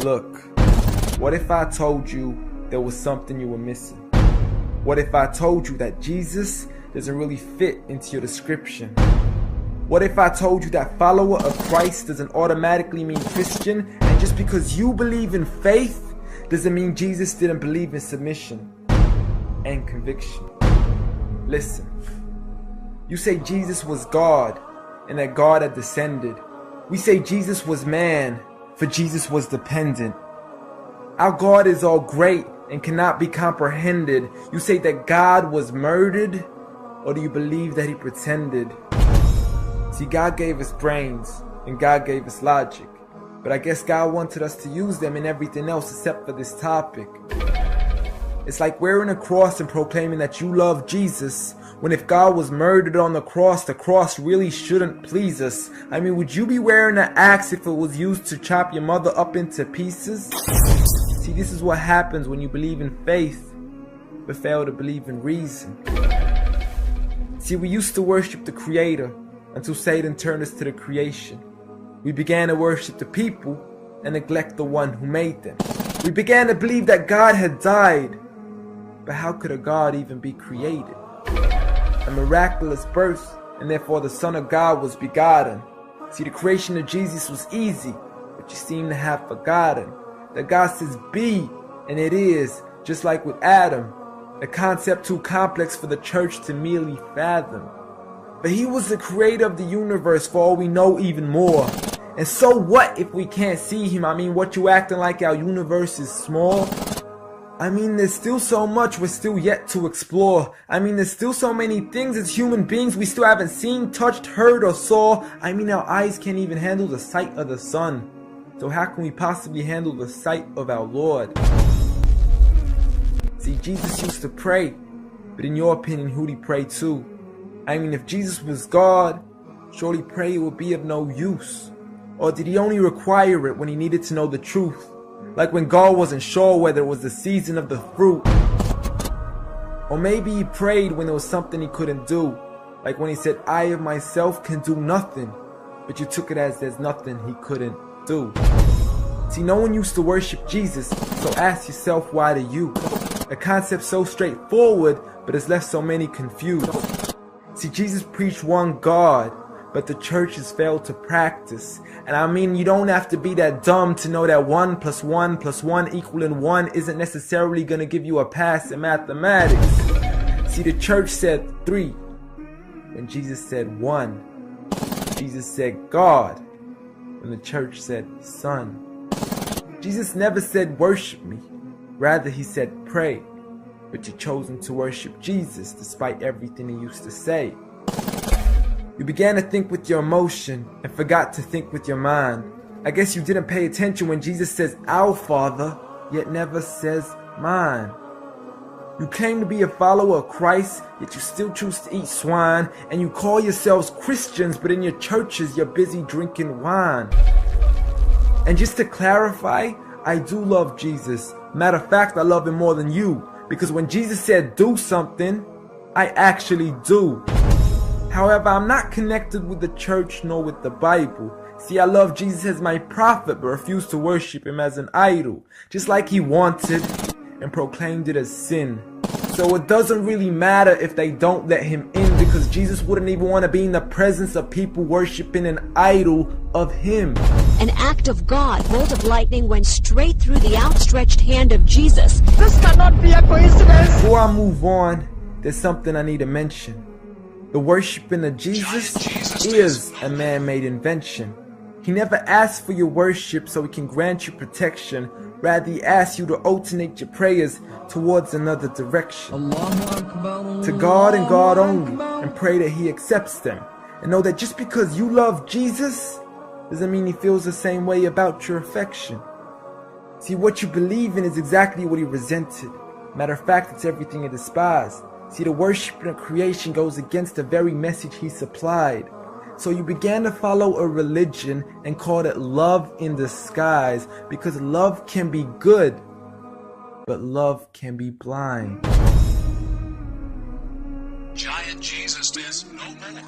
Look, what if I told you there was something you were missing? What if I told you that Jesus doesn't really fit into your description? What if I told you that follower of Christ doesn't automatically mean Christian, and just because you believe in faith doesn't mean Jesus didn't believe in submission and conviction? Listen, you say Jesus was God and that God had descended. We say Jesus was man, for Jesus was dependent. Our God is all great and cannot be comprehended. You say that God was murdered, or do you believe that he pretended? See, God gave us brains and God gave us logic, but I guess God wanted us to use them in everything else except for this topic. It's like wearing a cross and proclaiming that you love Jesus, when if God was murdered on the cross really shouldn't please us. I mean, would you be wearing an axe if it was used to chop your mother up into pieces? See, this is what happens when you believe in faith, but fail to believe in reason. See, we used to worship the Creator until Satan turned us to the creation. We began to worship the people and neglect the one who made them. We began to believe that God had died, but how could a God even be created? A miraculous birth, and therefore the Son of God was begotten. See, the creation of Jesus was easy, but you seem to have forgotten that God says be, and it is, just like with Adam, a concept too complex for the church to merely fathom. But he was the creator of the universe, for all we know, even more. And so what if we can't see him? I mean, what, you acting like our universe is small? I mean, there's still so much we're still yet to explore. I mean, there's still so many things as human beings we still haven't seen, touched, heard, or saw. I mean, our eyes can't even handle the sight of the sun. So how can we possibly handle the sight of our Lord? See, Jesus used to pray, but in your opinion, who'd he pray to? I mean, if Jesus was God, surely prayer would be of no use. Or did he only require it when he needed to know the truth? Like when God wasn't sure whether it was the season of the fruit. Or maybe he prayed when there was something he couldn't do. Like when he said, I of myself can do nothing. But you took it as there's nothing he couldn't do. See, no one used to worship Jesus, so ask yourself, why do you? A concept so straightforward, but has left so many confused. See, Jesus preached one God, but the church has failed to practice. And I mean, you don't have to be that dumb to know that 1 + 1 + 1 equaling 1 isn't necessarily going to give you a pass in mathematics. See, the church said 3, when Jesus said 1. Jesus said God, when the church said Son. Jesus never said worship me, rather he said pray. But you've chosen to worship Jesus despite everything he used to say. You began to think with your emotion and forgot to think with your mind. I guess you didn't pay attention when Jesus says our Father, yet never says mine. You claim to be a follower of Christ, yet you still choose to eat swine. And you call yourselves Christians, but in your churches you're busy drinking wine. And just to clarify, I do love Jesus. Matter of fact, I love him more than you. Because when Jesus said do something, I actually do. However, I'm not connected with the church nor with the Bible. See, I love Jesus as my prophet, but refuse to worship him as an idol, just like he wanted and proclaimed it as sin. So it doesn't really matter if they don't let him in, because Jesus wouldn't even want to be in the presence of people worshiping an idol of him. An act of God, bolt of lightning went straight through the outstretched hand of Jesus. This cannot be a coincidence. Before I move on, there's something I need to mention. The worshiping of Jesus is a man-made invention. He never asked for your worship so he can grant you protection. Rather, he asks you to alternate your prayers towards another direction. To God and God only, and pray that he accepts them. And know that just because you love Jesus doesn't mean he feels the same way about your affection. See, what you believe in is exactly what he resented. Matter of fact, it's everything he despised. See, the worship of creation goes against the very message he supplied. So you began to follow a religion and called it love in disguise, because love can be good, but love can be blind. Giant Jesus is no more.